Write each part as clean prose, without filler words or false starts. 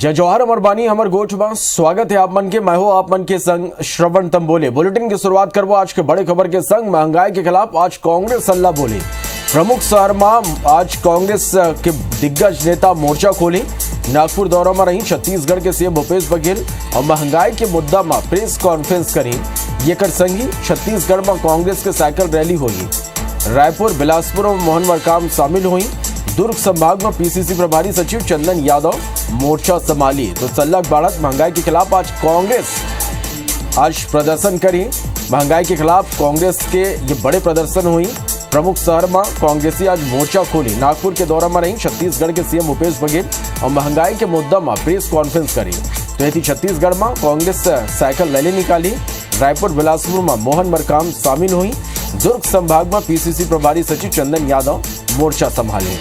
जय जवाहर अमर बानी हमर गोठ में स्वागत है आप मन के। मैं हो आप मन के संग श्रवण तम बोले। बुलेटिन की शुरुआत करबो आज के बड़े खबर के संग। महंगाई के खिलाफ आज कांग्रेस सल्ला बोली। प्रमुख शहर में आज कांग्रेस के दिग्गज नेता मोर्चा खोली। नागपुर दौरा में रही छत्तीसगढ़ के सीएम भूपेश बघेल और महंगाई के मुद्दा में प्रेस कॉन्फ्रेंस करी। ये कर संगी छत्तीसगढ़ में कांग्रेस के साइकिल रैली हुई। रायपुर बिलासपुर में मोहन मरकाम शामिल हुई। दुर्ग संभाग में पीसीसी प्रभारी सचिव चंदन यादव मोर्चा संभाली। तो सल्लग बढ़त महंगाई के खिलाफ आज कांग्रेस आज प्रदर्शन करी। महंगाई के खिलाफ कांग्रेस के ये बड़े प्रदर्शन हुई। प्रमुख शहर में कांग्रेसी आज मोर्चा खोली। नागपुर के दौरा में रही छत्तीसगढ़ के सीएम भूपेश बघेल और महंगाई के मुद्दा में प्रेस कॉन्फ्रेंस करी। तो यही छत्तीसगढ़ में कांग्रेस साइकिल रैली निकाली। रायपुर बिलासपुर में मोहन मरकाम शामिल हुई। दुर्ग संभाग में पीसीसी प्रभारी सचिव चंदन यादव मोर्चा संभाले।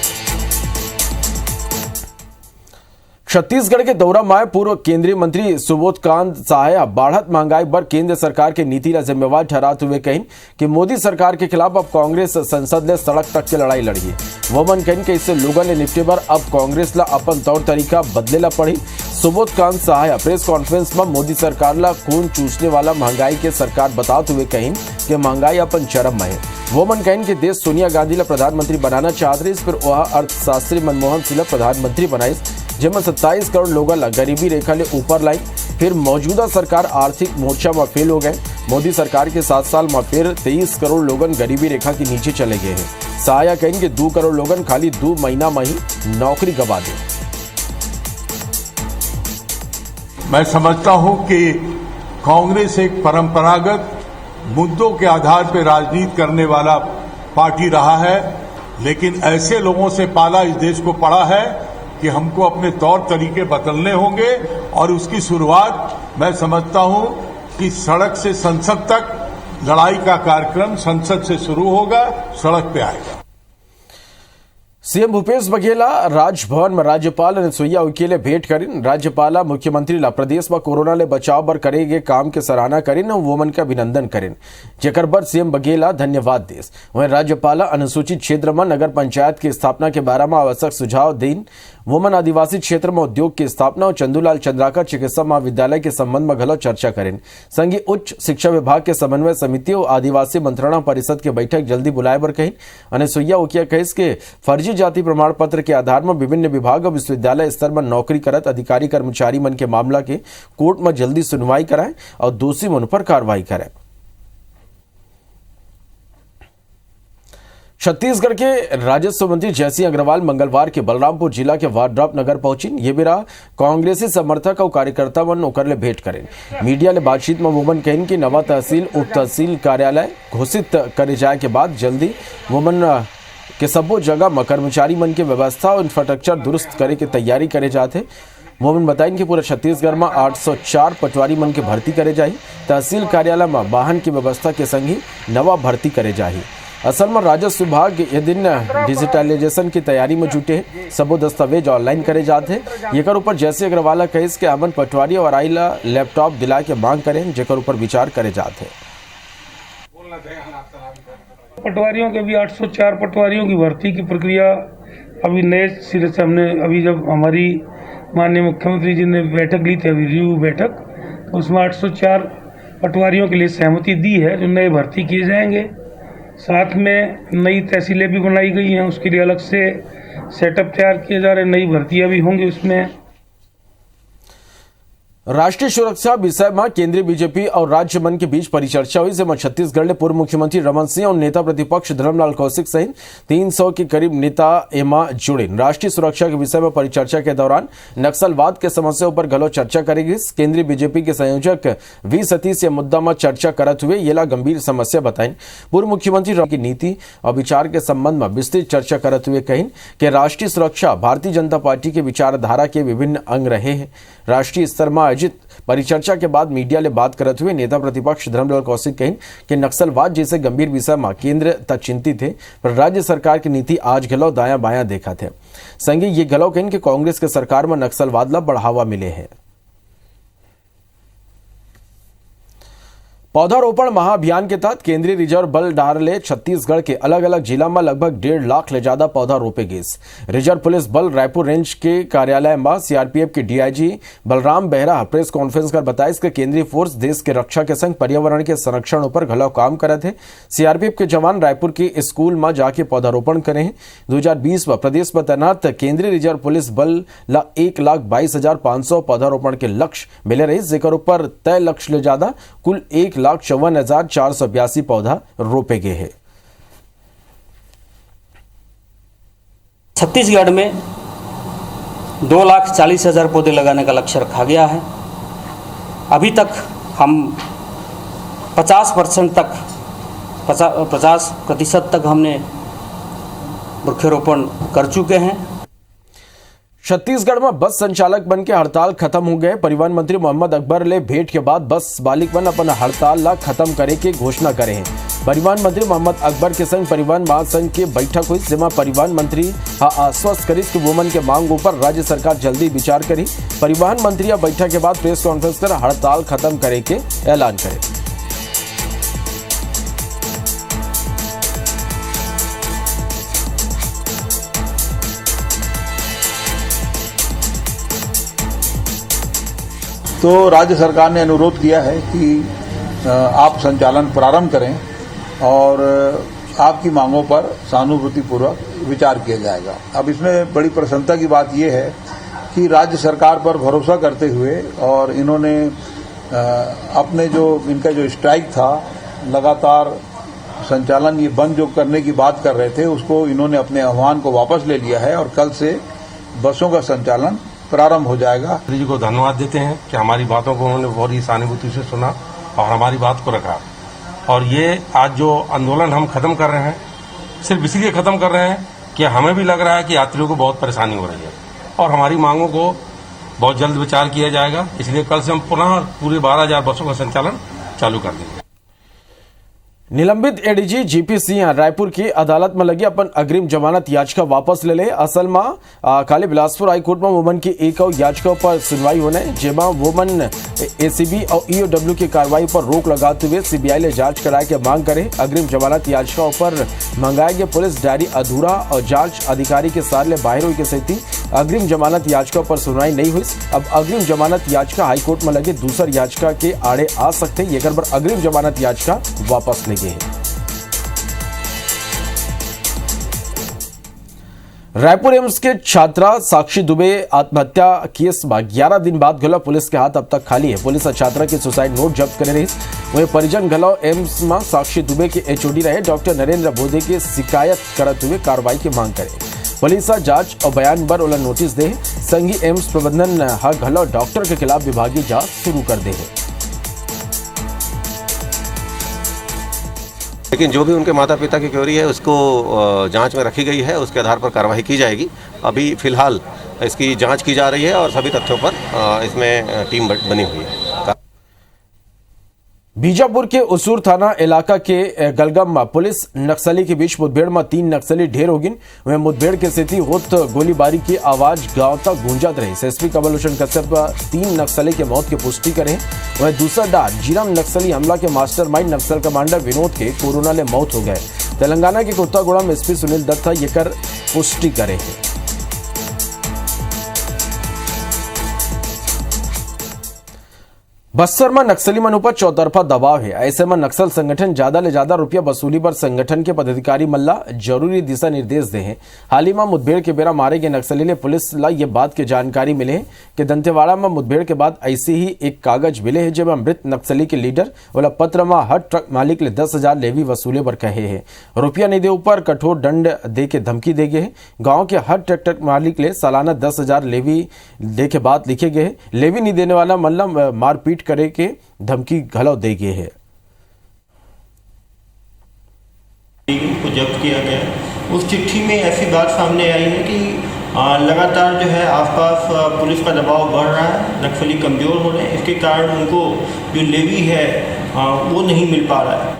छत्तीसगढ़ के दौरा में पूर्व केंद्रीय मंत्री सुबोधकांत सहाय बढ़त महंगाई पर केंद्र सरकार की नीति का जिम्मेवार ठहराते हुए कही कि मोदी सरकार के खिलाफ अब कांग्रेस संसद ने सड़क तक की लड़ाई लड़ी है। वो मन कही कि इससे लोगों ने निपटे पर अब कांग्रेस ला अपन तौर तरीका बदलेला पड़ी। सुबोधकांत सहाय प्रेस कॉन्फ्रेंस में मोदी सरकार ला खून चूसने वाला महंगाई के सरकार बताते हुए कही कि महंगाई अपन चरम में है। वो मन कही कि देश सोनिया गांधी ला प्रधानमंत्री बनाना चाहते रही, फिर वह अर्थशास्त्री मनमोहन सिंह प्रधानमंत्री बनाई, जिसमें 27 करोड़ लोगों ला गरीबी रेखा ले ऊपर लाई। फिर मौजूदा सरकार आर्थिक मोर्चा में फेल हो गए। मोदी सरकार के 7 साल में फिर 23 करोड़ लोगन गरीबी रेखा के नीचे चले गए हैं। सहाया कहेंगे 2 करोड़ लोगन खाली 2 महीना में ही नौकरी गवा दे। मैं समझता हूं कि कांग्रेस एक परंपरागत मुद्दों के आधार पर राजनीति करने वाला पार्टी रहा है, लेकिन ऐसे लोगों से पाला इस देश को पड़ा है कि हमको अपने तौर तरीके बदलने होंगे। और उसकी शुरुआत मैं समझता हूं कि सड़क से संसद तक लड़ाई का कार्यक्रम संसद से शुरू होगा, सड़क पे आएगा। सीएम भूपेश बघेल राजभवन में राज्यपाल अनुसुईया उइके ले भेंट करिन। राज्यपाल मुख्यमंत्री ला प्रदेश में कोरोना ले बचाव बर करे गए काम के सराहना करिन और वोमन का अभिनंदन करिन, जेकर बर सीएम बघेल धन्यवाद देस। वहीं राज्यपाल अनुसूचित क्षेत्र में नगर पंचायत की स्थापना के बारे में आवश्यक सुझाव देन। वोमन आदिवासी क्षेत्र में उद्योग की स्थापना और चंदूलाल चंद्राकर चिकित्सा महाविद्यालय के संबंध में घलो चर्चा करें। संघी उच्च शिक्षा विभाग के समन्वय समिति और आदिवासी मंत्रणा परिषद की बैठक जल्दी बुलाए बर कही। अनुसुईया उइके कहिस के फर्जी जाति प्रमाण पत्र के आधार में विभिन्न विभाग और विश्वविद्यालय स्तर पर नौकरी करत अधिकारी कर्मचारी मन के मामला के कोर्ट में जल्दी सुनवाई कराएं और दोषी मन पर कार्रवाई करें। छत्तीसगढ़ के राजस्व मंत्री जयसिंह अग्रवाल मंगलवार के बलरामपुर जिला के वाड्राप नगर पहुंची। ये बेरा कांग्रेसी समर्थक और कार्यकर्ता मन ओकर ले भेंट करें। मीडिया ले बातचीत में वोमन कहें कि नवा तहसील उप तहसील कार्यालय घोषित करे जाए के बाद जल्दी वोमन के सबो जगह में कर्मचारी मन के व्यवस्था और इंफ्रास्ट्रक्चर दुरुस्त करे के तैयारी करे जाते। वोमन बताएं कि पूरे छत्तीसगढ़ में 804 पटवारी मन के भर्ती करे जाही। तहसील कार्यालय में वाहन की व्यवस्था के संग ही नवा भर्ती करे जाही। असल में राजस्व विभाग ये दिन डिजिटलाइजेशन की तैयारी में जुटे हैं। सबो दस्तावेज ऑनलाइन करे जाते हैं। ये कर ऊपर जैसे अग्रवाल कहिस के अमन पटवारी और आईला लैपटॉप दिला के मांग करें, जेकर ऊपर विचार करे जाते हैं। पटवारियों के भी 804 पटवारियों की भर्ती की प्रक्रिया अभी नए सिरे से हमने अभी जब हमारी माननीय मुख्यमंत्री जी ने बैठक ली थी, अभी रिव्यू बैठक, तो उसमें 804 पटवारियों के लिए सहमति दी है जो नए भर्ती किए जाएंगे। साथ में नई तहसीलें भी बनाई गई हैं, उसके लिए अलग से सेटअप तैयार किए जा रहे, नई भर्तियां भी होंगी उसमें। राष्ट्रीय सुरक्षा विषय में केंद्रीय बीजेपी और राज्य मन के बीच परिचर्चा हुई, जिसमें छत्तीसगढ़ ने पूर्व मुख्यमंत्री रमन सिंह और नेता प्रतिपक्ष धर्मलाल कौशिक सहित 300 के करीब नेता एमा जुड़े। राष्ट्रीय सुरक्षा के विषय में परिचर्चा के दौरान नक्सलवाद के समस्या पर गलो चर्चा करेगी। केंद्रीय बीजेपी के संयोजक वी सतीश ये मुद्दा में चर्चा करते हुए ये ला गंभीर समस्या बताई। पूर्व मुख्यमंत्री की नीति और विचार के संबंध में विस्तृत चर्चा करते हुए कही कि राष्ट्रीय सुरक्षा भारतीय जनता पार्टी के विचारधारा के विभिन्न अंग रहे हैं। राष्ट्रीय स्तर में आयोजित परिचर्चा के बाद मीडिया ले बात करते हुए नेता प्रतिपक्ष धर्मलाल कौशिक कही कि नक्सलवाद जैसे गंभीर विषय में केंद्र तक चिंतित थे, पर राज्य सरकार की नीति आज घलो दाया बाया देखा थे। संगे ये घलो कही कि कांग्रेस के सरकार में नक्सलवाद ला बढ़ावा मिले है। पौधारोपण महाअभियान के तहत केंद्रीय रिजर्व बल डारले छत्तीसगढ़ के अलग अलग जिला में लगभग 1.5 लाख ले ज्यादा पौधा रोपे गए। रिजर्व पुलिस बल रायपुर रेंज के कार्यालय में सीआरपीएफ के DIG Balram Behera press conference कर बताया कि केंद्रीय फोर्स देश के रक्षा के संग पर्यावरण के संरक्षण पर घलो काम करे थे। सीआरपीएफ के जवान रायपुर के स्कूल में जाके पौधारोपण करे हैं। 2020 में प्रदेश में तैनात केंद्रीय रिजर्व पुलिस बल ला 1,22,500 पौधारोपण के लक्ष्य मिले रहे, जेकर ऊपर तय लक्ष्य ले ज्यादा कुल 1,54,482 पौधा रोपे गए हैं। छत्तीसगढ़ में 2,40,000 पौधे लगाने का लक्ष्य रखा गया है। अभी तक हम 50% तक हमने वृक्षारोपण कर चुके हैं। छत्तीसगढ़ में बस संचालक बन के हड़ताल खत्म हो गए। परिवहन मंत्री मोहम्मद अकबर ले भेंट के बाद बस मालिक बन अपन हड़ताल ला खत्म करे के घोषणा करे हैं। परिवहन मंत्री मोहम्मद अकबर के संग परिवहन महासंघ के बैठक हुई, जिसमें परिवहन मंत्री आश्वस्त करी कि वोमन के मांग ऊपर राज्य सरकार जल्दी विचार करी। परिवहन मंत्री बैठक के बाद प्रेस कॉन्फ्रेंस कर हड़ताल खत्म करे के ऐलान करे। तो राज्य सरकार ने अनुरोध किया है कि आप संचालन प्रारंभ करें और आपकी मांगों पर सहानुभूतिपूर्वक विचार किया जाएगा। अब इसमें बड़ी प्रसन्नता की बात यह है कि राज्य सरकार पर भरोसा करते हुए और इन्होंने अपने जो इनका जो स्ट्राइक था, लगातार संचालन ये बंद जो करने की बात कर रहे थे, उसको इन्होंने अपने आह्वान को वापस ले लिया है और कल से बसों का संचालन प्रारंभ हो जाएगा। जी को धन्यवाद देते हैं कि हमारी बातों को उन्होंने बहुत ही सहानुभूति से सुना और हमारी बात को रखा। और ये आज जो आंदोलन हम खत्म कर रहे हैं, सिर्फ इसलिए खत्म कर रहे हैं कि हमें भी लग रहा है कि यात्रियों को बहुत परेशानी हो रही है और हमारी मांगों को बहुत जल्द विचार किया जाएगा। इसलिए कल से हम पुनः पूरे 12,000 बसों का संचालन चालू कर देंगे। निलंबित एडीजी जीपी सिंह रायपुर की अदालत में लगी अपन अग्रिम जमानत याचिका वापस ले ले। असल में खाली बिलासपुर हाईकोर्ट में वोमन की एक और याचिका पर सुनवाई होने, जेमा वोमन एसीबी और ईओडब्ल्यू की कार्रवाई पर रोक लगाते हुए सीबीआई ले जांच कराए के मांग करे। अग्रिम जमानत याचिका पर मंगाए गए पुलिस डायरी अधूरा और जांच अधिकारी के सारे बाहर हुई के सहित अग्रिम जमानत याचिका पर सुनवाई नहीं हुई। अब अग्रिम जमानत याचिका हाईकोर्ट में लगे दूसर याचिका के आड़े आ सकते, ये कर अग्रिम जमानत याचिका वापस ले गए। रायपुर एम्स के छात्रा साक्षी दुबे आत्महत्या केस में 11 दिन बाद घलो पुलिस के हाथ अब तक खाली है। पुलिस छात्रा के सुसाइड नोट जब्त करे रही। वही परिजन घलो एम्स में साक्षी दुबे के एचओडी रहे डॉक्टर नरेंद्र बोधे की शिकायत करते हुए कार्रवाई की मांग करे। पुलिस जांच और बयान पर उन्हें नोटिस दे। संघी एम्स प्रबंधन घलो डॉक्टर के खिलाफ विभागीय जांच शुरू कर दे। लेकिन जो भी उनके माता पिता की क्वेरी है उसको जांच में रखी गई है, उसके आधार पर कार्रवाई की जाएगी। अभी फिलहाल इसकी जांच की जा रही है और सभी तथ्यों पर इसमें टीम बनी हुई है। बीजापुर के उसूर थाना इलाका के गलगम में पुलिस नक्सली के बीच मुठभेड़ में 3 नक्सली ढेर हो गए। वह मुठभेड़ के स्थिति होत गोलीबारी की आवाज गांव तक गूंजत रही। एसपी कमल भूषण कश्यप 3 नक्सली के मौत की पुष्टि करे। वह दूसरा डार जीरम नक्सली हमला के मास्टरमाइंड नक्सल कमांडर विनोद के कोरोना ले मौत हो गए। तेलंगाना के कुत्तागुड़ा में एसपी सुनील दत्ता ये कर पुष्टि करे है। बस्तर में नक्सली मन ऊपर चौतरफा दबाव है। ऐसे में नक्सल संगठन ज्यादा ले ज्यादा रुपया वसूली पर संगठन के पदाधिकारी मल्ला जरूरी दिशा निर्देश दे हैं। हाल ही में मुठभेड़ के बेरा मारे गए नक्सली ने पुलिस ला ये बात की जानकारी मिले है कि दंतेवाड़ा में मुठभेड़ के बाद ऐसे ही एक कागज मिले है, जब मृत नक्सली के लीडर वाला पत्र में हर ट्रक मालिक ले 10,000 लेवी वसूले पर कहे है। रुपया नहीं दे ऊपर कठोर दंड दे के धमकी दे गए। गाँव के हर ट्रैक्टर मालिक ले सालाना 10,000 लेवी दे के बात लिखे गए। लेवी नहीं देने वाला मल्ला मारपीट करे के धमकी घलो दे गए है। को जब्त किया गया। उस चिट्ठी में ऐसी बात सामने आई है कि लगातार जो है आसपास पुलिस का दबाव बढ़ रहा है, नक्सली कमजोर हो रहे हैं, इसके कारण उनको जो लेवी है वो नहीं मिल पा रहा है।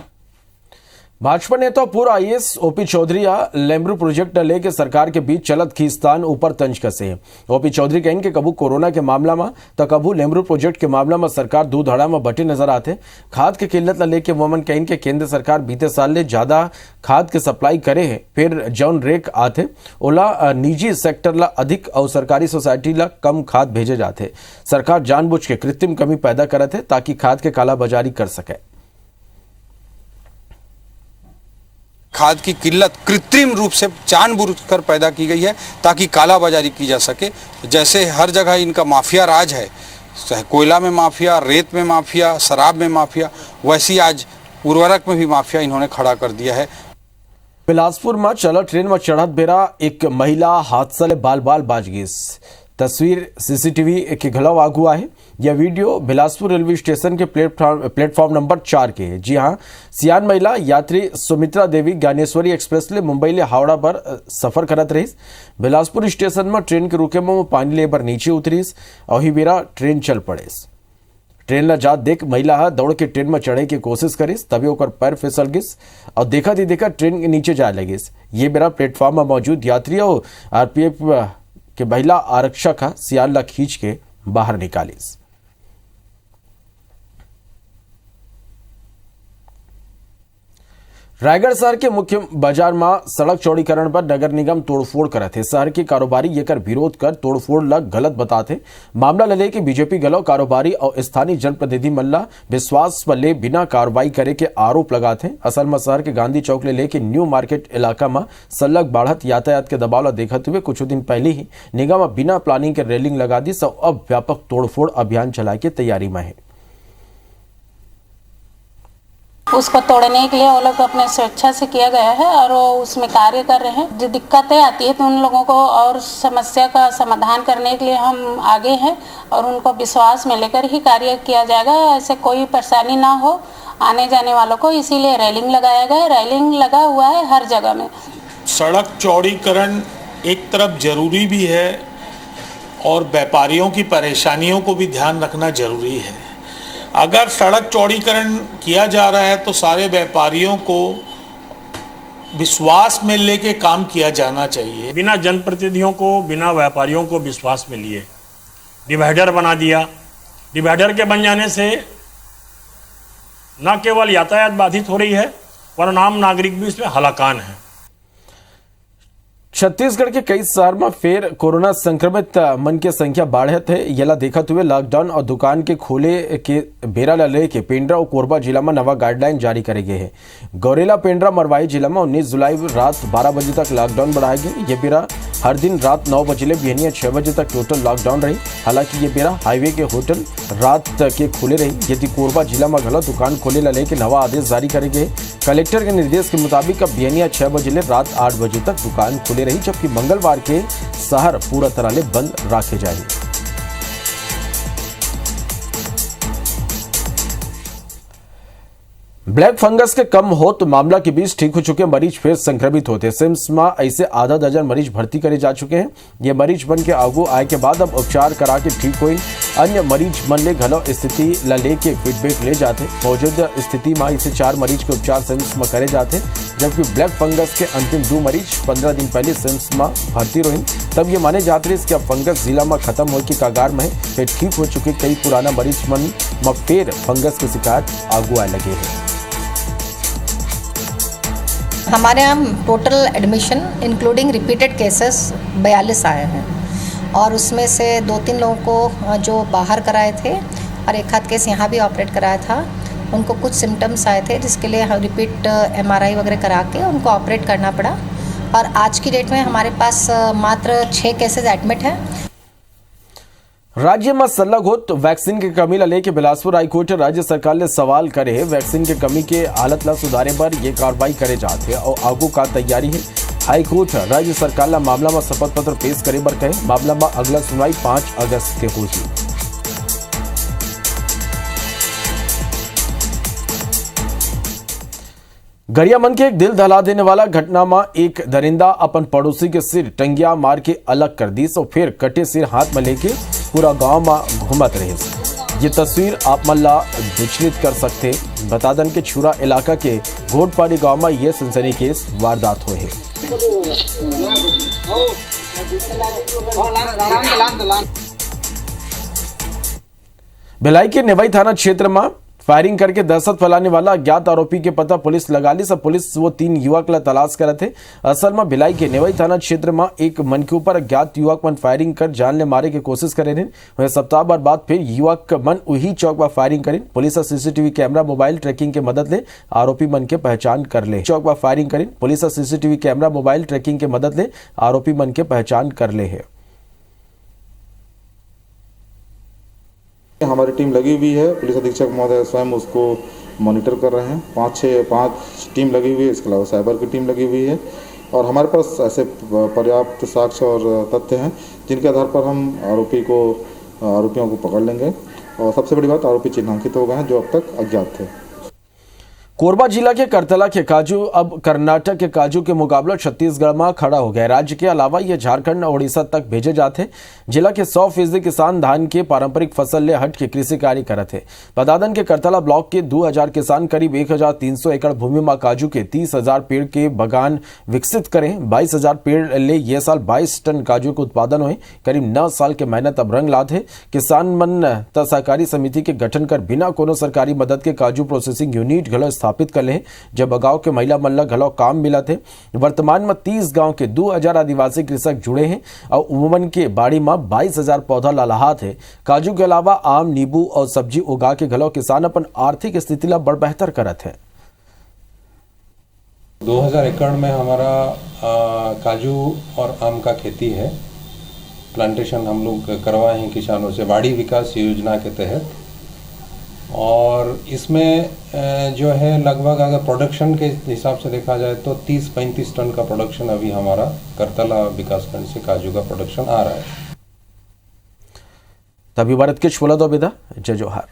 भाजपा नेता पूर्व IAS OP Chaudhary Lemru project लेके सरकार के बीच चलत खींचतान ऊपर तंज कसे। ओपी चौधरी कहें कि कबू कोरोना के मामला में तो कबू लेमरू प्रोजेक्ट के मामला में सरकार दो धड़ा में बटे नजर आते। खाद के किल्लत ला लेके वोमन कहें कि केंद्र सरकार बीते साल ले ज्यादा खाद के सप्लाई करे है, फिर जौन रेक आते ओला निजी सेक्टर ला अधिक और सरकारी सोसाइटी ला कम खाद भेजे जाते। सरकार जानबूझ के कृत्रिम कमी पैदा करत है ताकि खाद के कालाबाजारी कर सके। खाद की किल्लत कृत्रिम रूप से जानबूझकर पैदा की गई है ताकि कालाबाजारी की जा सके। जैसे हर जगह इनका माफिया राज है, चाहे कोयला में माफिया, रेत में माफिया, शराब में माफिया, वैसी आज उर्वरक में भी माफिया इन्होंने खड़ा कर दिया है। बिलासपुर में चला ट्रेन में चढ़त बेरा एक महिला हादसा ले बाल बाल बाज गई। तस्वीर सीसीटीवी के घलव आगू है। यह वीडियो बिलासपुर रेलवे स्टेशन के प्लेटफॉर्म नंबर 4 के है। जी हां, सियान महिला यात्री सुमित्रा देवी ज्ञानेश्वरी एक्सप्रेस ले मुंबई ले हावड़ा पर सफर करत रही। बिलासपुर स्टेशन में ट्रेन के रुके में पानी ले बर नीचे उतरी और ही बेरा ट्रेन चल पड़े। ट्रेन ला जात देख महिला दौड़ के ट्रेन में चढ़े की कोशिश करिस, तभी ओकर पैर फिसल गिस और देखा ही देखा ट्रेन के नीचे जाए लगिस। ये बेरा प्लेटफॉर्म में मौजूद यात्री और आरपीएफ के महिला आरक्षक सियान ला खींच के बाहर निकालिस। रायगढ़ शहर के मुख्य बाजार में सड़क चौड़ीकरण पर नगर निगम तोड़फोड़ करत है। शहर के कारोबारी ये विरोध कर तोड़फोड़ ला गलत बताते। मामला ले कि बीजेपी गलो कारोबारी और स्थानीय जनप्रतिनिधि मल्ला विश्वास पर ले बिना कार्रवाई करे के आरोप लगाते। असल में शहर के गांधी चौक ले लेके न्यू मार्केट इलाका में सलग बढ़त यातायात के दबाव ला देखते हुए कुछ दिन पहले ही निगम बिना प्लानिंग के रेलिंग लगा दी। सब अब व्यापक तोड़फोड़ अभियान चलाए के तैयारी में है। उसको तोड़ने के लिए वो लोग अपने स्वेच्छा से किया गया है और वो उसमें कार्य कर रहे हैं। जो दिक्कतें आती है तो उन लोगों को और समस्या का समाधान करने के लिए हम आगे हैं और उनको विश्वास में लेकर ही कार्य किया जाएगा। ऐसे कोई परेशानी ना हो आने जाने वालों को, इसीलिए रेलिंग लगाया गया है। रेलिंग लगा हुआ है हर जगह में। सड़क चौड़ीकरण एक तरफ जरूरी भी है और व्यापारियों की परेशानियों को भी ध्यान रखना जरूरी है। अगर सड़क चौड़ीकरण किया जा रहा है तो सारे व्यापारियों को विश्वास में लेके काम किया जाना चाहिए। बिना जनप्रतिनिधियों को, बिना व्यापारियों को विश्वास में लिए डिवाइडर बना दिया। डिवाइडर के बन जाने से न केवल यातायात बाधित हो रही है वरन आम नागरिक भी इसमें हलाकान है। छत्तीसगढ़ के कई शहर में फिर कोरोना संक्रमित मन की संख्या बढ़त है। यला देखते हुए लॉकडाउन और दुकान के खोले के बेरा ला लेके पेंड्रा और कोरबा जिला में नवा गाइडलाइन जारी करे गए हैं। गौरेला, पेंड्रा, मरवाई जिला में 19 जुलाई रात 12 बजे तक लॉकडाउन बढ़ाया गया। ये बेरा हर दिन रात 9 बजे ले बिहनिया 6 बजे तक टोटल लॉकडाउन रही। हालांकि ये बेरा हाईवे के होटल रात के खुले रही। यदि कोरबा जिला में गलत दुकान खोले ला लेके नवा आदेश जारी करे गए। कलेक्टर के निर्देश के मुताबिक अब बिहनिया 6 बजे ले रात 8 बजे तक दुकान खुले रही, जबकि मंगलवार के शहर पूरा तरह ले बंद रखे जाए। ब्लैक फंगस के कम होत मामला के बीच ठीक हो चुके मरीज फिर संक्रमित होते। सिम्स में ऐसे आधा दर्जन मरीज भर्ती करे जा चुके हैं। ये मरीज बन के आगू आए के बाद अब उपचार करा के ठीक हुई। अन्य मरीज मन ले घलो स्थिति ला लेके फीडबैक ले जाते। मौजूदा स्थिति में इसे 4 मरीज के उपचार सिम्स में करे जाते, जबकि ब्लैक फंगस के अंतिम 2 मरीज 15 दिन पहले सिम्स में भर्ती रही। तब ये माने जाते रहे कि अब फंगस जिला में खत्म हो के कागार में है। फिर ठीक हो चुके कई पुराना मरीज मन में फिर फंगस की शिकायत आगू आए लगे हैं। हमारे यहाँ total admission including repeated cases 42 आए हैं और उसमें से 2-3 लोगों को जो बाहर कराए थे और एक आध केस यहाँ भी ऑपरेट कराया था, उनको कुछ सिम्टम्स आए थे जिसके लिए रिपीट MRI वगैरह करा के उनको ऑपरेट करना पड़ा। और आज की डेट में हमारे पास मात्र 6 केसेस एडमिट हैं। राज्य में सल्लग होत वैक्सीन की कमी ला लेके बिलासपुर हाईकोर्ट राज्य सरकार ने सवाल करे है। वैक्सीन की कमी के हालत ला सुधारे पर यह कार्रवाई करे जाते और आगू का तैयारी है। हाईकोर्ट राज्य सरकार ला मामला में शपथ पत्र पेश करे बर कहे। मामला में अगला सुनवाई 5 अगस्त के होगी। गरियाबंद के एक दिल दहला देने वाला घटना में एक दरिंदा अपन पड़ोसी के सिर टंगिया मार के अलग कर दी और फिर कटे सिर हाथ में लेके पूरा गांव में घूमत रहे। ये तस्वीर आप मल्ला विचलित कर सकते। बतादन के छुरा इलाका के घोटपाड़ी गांव में यह सनसनीखेज वारदात हुए है। भिलाई के नेवई थाना क्षेत्र में फायरिंग करके दहशत फैलाने वाला अज्ञात आरोपी के पता पुलिस लगा ली। सब पुलिस वो 3 युवक ला तलाश कर रहे थे। असल में भिलाई के नेवई थाना क्षेत्र में एक मन के ऊपर अज्ञात युवक मन फायरिंग कर जान ले मारे की कोशिश करे रहे। वह सप्ताह भर बाद फिर युवक मन वही चौक पर फायरिंग करी। Police CCTV camera mobile trekking के मदद ले आरोपी मन के पहचान कर ले। चौक पर फायरिंग करी। Police CCTV camera mobile trekking के मदद ले आरोपी मन के पहचान कर ले है। हमारी टीम लगी हुई है, पुलिस अधीक्षक महोदय स्वयं उसको मॉनिटर कर रहे हैं। 5 टीम लगी हुई है, इसके अलावा साइबर की टीम लगी हुई है और हमारे पास ऐसे पर्याप्त साक्ष्य और तथ्य हैं जिनके आधार पर हम आरोपियों को पकड़ लेंगे। और सबसे बड़ी बात, आरोपी चिन्हांकित हो गए हैं जो अब तक अज्ञात थे। कोरबा जिला के करतला के काजू अब कर्नाटक के काजू के मुकाबला छत्तीसगढ़ में खड़ा हो गया। राज्य के अलावा ये झारखंड और उड़ीसा तक भेजे जाते। जिला के 100% किसान धान के पारंपरिक फसल ले हट के कृषि कार्य करते हैं। बतादन के करतला ब्लॉक के 2000 किसान करीब 1300 एकड़ भूमि में काजू के 30,000 पेड़ के बगान विकसित करें। 22,000 पेड़ ले ये साल 22 टन काजू के उत्पादन हुए। करीब 9 साल के मेहनत अब रंग लाते। किसान मन सहकारी समिति के गठन कर बिना कोनो सरकारी मदद के काजू प्रोसेसिंग यूनिट घलो स्थापित कर ले। जब गांव के महिला मन ला घलो काम मिला थे। वर्तमान में 30 गांव के 2000 आदिवासी कृषक जुड़े हैं और उमन के बाड़ी में 22,000 पौधा ललहा थे। काजू के अलावा आम, नींबू और सब्जी उगा के घलो किसान अपन आर्थिक स्थिति ला बड़ बेहतर करत है। 2000 एकड़ में हमारा काजू और आम का खेती है। प्लांटेशन हम लोग करवाए हैं किसानों से बाड़ी विकास योजना के तहत। और इसमें जो है लगभग अगर प्रोडक्शन के हिसाब से देखा जाए तो 30-35 टन का प्रोडक्शन अभी हमारा करतला विकासखंड से काजू का प्रोडक्शन आ रहा है। तभी भारत के बोला दो बेदा जय जोहार।